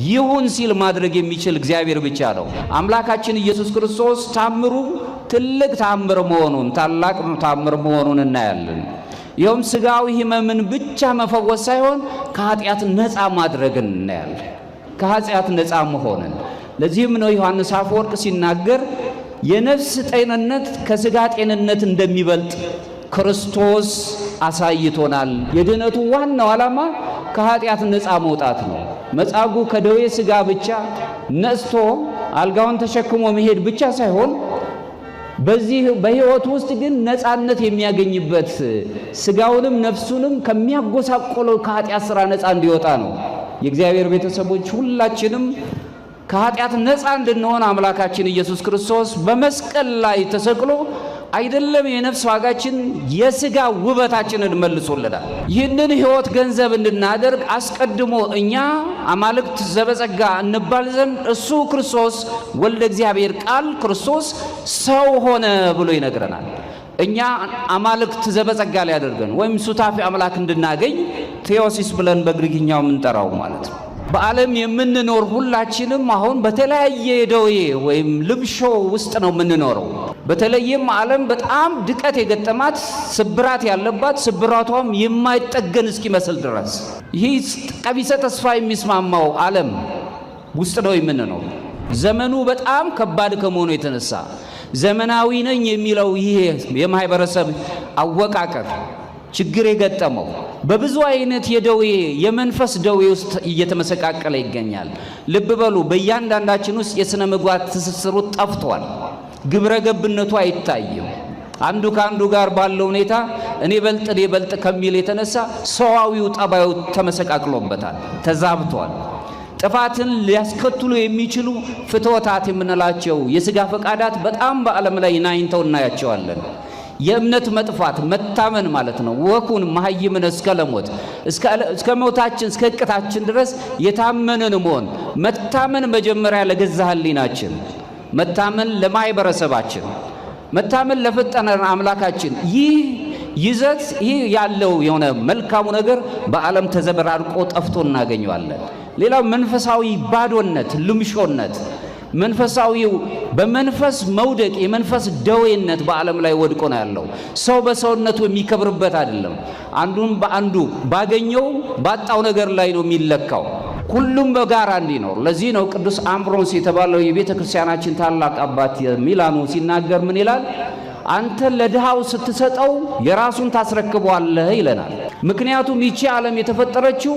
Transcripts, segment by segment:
ይሁን ሲል ማድረግ የሚችል እግዚአብሔር ብቻ ነው። አምላካችን ኢየሱስ ክርስቶስ ታምሩ ትልቅ ታምር መሆኑን ታላቅ ታምር መሆኑን እናያለን። ይኸውም ሥጋዊ ሕመምን ብቻ መፈወስ ሳይሆን ከኃጢአት ነፃ ማድረግን እናያለን። ከኃጢአት ነፃ መሆንን። ለዚህም ነው ዮሐንስ አፈወርቅ ሲናገር የነፍስ ጤንነት ከሥጋ ጤንነት እንደሚበልጥ ክርስቶስ አሳይቶናል። የድነቱ ዋናው ዓላማ ከኃጢአት ነፃ መውጣት ነው። መጻጉዕ ከደዌ ሥጋ ብቻ ነጽቶ አልጋውን ተሸክሞ መሄድ ብቻ ሳይሆን በዚህ በሕይወት ውስጥ ግን ነፃነት የሚያገኝበት ሥጋውንም ነፍሱንም ከሚያጎሳቆለው ከኃጢአት ሥራ ነፃ እንዲወጣ ነው። የእግዚአብሔር ቤተሰቦች ሁላችንም ከኃጢአት ነፃ እንድንሆን አምላካችን ኢየሱስ ክርስቶስ በመስቀል ላይ ተሰቅሎ አይደለም የነፍስ ዋጋችን የሥጋ ውበታችንን መልሶልናል። ይህንን ሕይወት ገንዘብ እንድናደርግ አስቀድሞ እኛ አማልክት ዘበጸጋ እንባል ዘንድ እሱ ክርስቶስ ወልደ እግዚአብሔር ቃል ክርስቶስ ሰው ሆነ ብሎ ይነግረናል። እኛ አማልክት ዘበጸጋ ላይ ያደርገን ወይም ሱታፊ አምላክ እንድናገኝ ቴዎሲስ ብለን በግሪክኛው የምንጠራው ማለት ነው። በዓለም የምንኖር ሁላችንም አሁን በተለያየ ደዌ ወይም ልምሾ ውስጥ ነው የምንኖረው። በተለይም ዓለም በጣም ድቀት የገጠማት ስብራት ያለባት ስብራቷም የማይጠገን እስኪመስል ድረስ ይህ ቀቢጸ ተስፋ የሚስማማው ዓለም ውስጥ ነው የምንኖር። ዘመኑ በጣም ከባድ ከመሆኑ የተነሳ ዘመናዊ ነኝ የሚለው ይሄ የማህበረሰብ አወቃቀር ችግር የገጠመው በብዙ አይነት የደዌ የመንፈስ ደዌ ውስጥ እየተመሰቃቀለ ይገኛል። ልብ በሉ፣ በእያንዳንዳችን ውስጥ የሥነ ምግባር ትስስሩ ጠፍቷል። ግብረ ገብነቱ አይታይም። አንዱ ከአንዱ ጋር ባለው ሁኔታ እኔ በልጥ ከሚል የተነሳ ሰዋዊው ጠባዩ ተመሰቃቅሎበታል፣ ተዛብቷል። ጥፋትን ሊያስከትሉ የሚችሉ ፍትወታት የምንላቸው የሥጋ ፈቃዳት በጣም በዓለም ላይ ናኝተው እናያቸዋለን። የእምነት መጥፋት መታመን ማለት ነው። ወኩን መሐይምን እስከ ለሞት እስከ ሞታችን እስከ እቅታችን ድረስ የታመንን መሆን መታመን መጀመሪያ ለገዛ ሕሊናችን፣ መታመን ለማህበረሰባችን፣ መታመን ለፈጠረን አምላካችን። ይህ ይዘት ይህ ያለው የሆነ መልካሙ ነገር በዓለም ተዘበራርቆ ጠፍቶ እናገኘዋለን። ሌላው መንፈሳዊ ባዶነት፣ ልምሾነት፣ መንፈሳዊው በመንፈስ መውደቅ የመንፈስ ደዌነት በዓለም ላይ ወድቆ ነው ያለው። ሰው በሰውነቱ የሚከብርበት አይደለም። አንዱን በአንዱ ባገኘው ባጣው ነገር ላይ ነው የሚለካው። ሁሉም በጋራ እንዲኖር። ለዚህ ነው ቅዱስ አምብሮስ የተባለው የቤተ ክርስቲያናችን ታላቅ አባት ሚላኑ ሲናገር ምን ይላል? አንተ ለድሃው ስትሰጠው የራሱን ታስረክበዋለህ ይለናል። ምክንያቱም ይቺ ዓለም የተፈጠረችው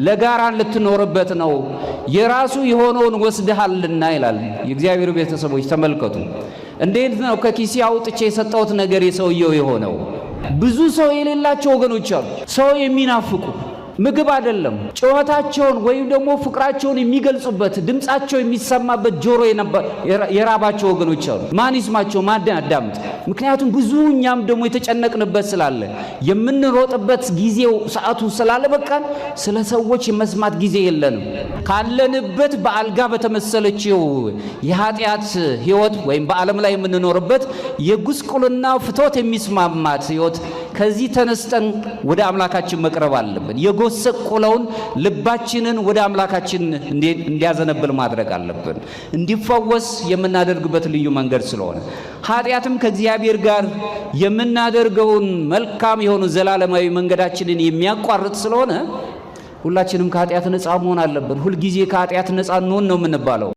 ለጋራ ልትኖርበት ነው። የራሱ የሆነውን ወስደሃልና ይላል። የእግዚአብሔር ቤተሰቦች ተመልከቱ። እንዴት ነው ከኪሴ አውጥቼ የሰጠሁት ነገር የሰውየው የሆነው? ብዙ ሰው የሌላቸው ወገኖች አሉ። ሰው የሚናፍቁ ምግብ አይደለም ጨዋታቸውን ወይም ደግሞ ፍቅራቸውን የሚገልጹበት ድምጻቸው የሚሰማበት ጆሮ የራባቸው ወገኖች አሉ። ማን ይስማቸው? ማን ያዳምጥ? ምክንያቱም ብዙ እኛም ደግሞ የተጨነቅንበት ስላለ የምንሮጥበት ጊዜው ሰዓቱ ስላለ በቃን ስለ ሰዎች የመስማት ጊዜ የለንም። ካለንበት በአልጋ በተመሰለችው የኃጢአት ሕይወት ወይም በዓለም ላይ የምንኖርበት የጉስቁልና ፍትወት የሚስማማት ሕይወት ከዚህ ተነስተን ወደ አምላካችን መቅረብ አለብን። የጎሰቆለውን ልባችንን ወደ አምላካችን እንዲያዘነብል ማድረግ አለብን። እንዲፈወስ የምናደርግበት ልዩ መንገድ ስለሆነ ኃጢአትም ከእግዚአብሔር ጋር የምናደርገውን መልካም የሆኑ ዘላለማዊ መንገዳችንን የሚያቋርጥ ስለሆነ ሁላችንም ከኃጢአት ነፃ መሆን አለብን። ሁልጊዜ ከኃጢአት ነፃ እንሆን ነው የምንባለው።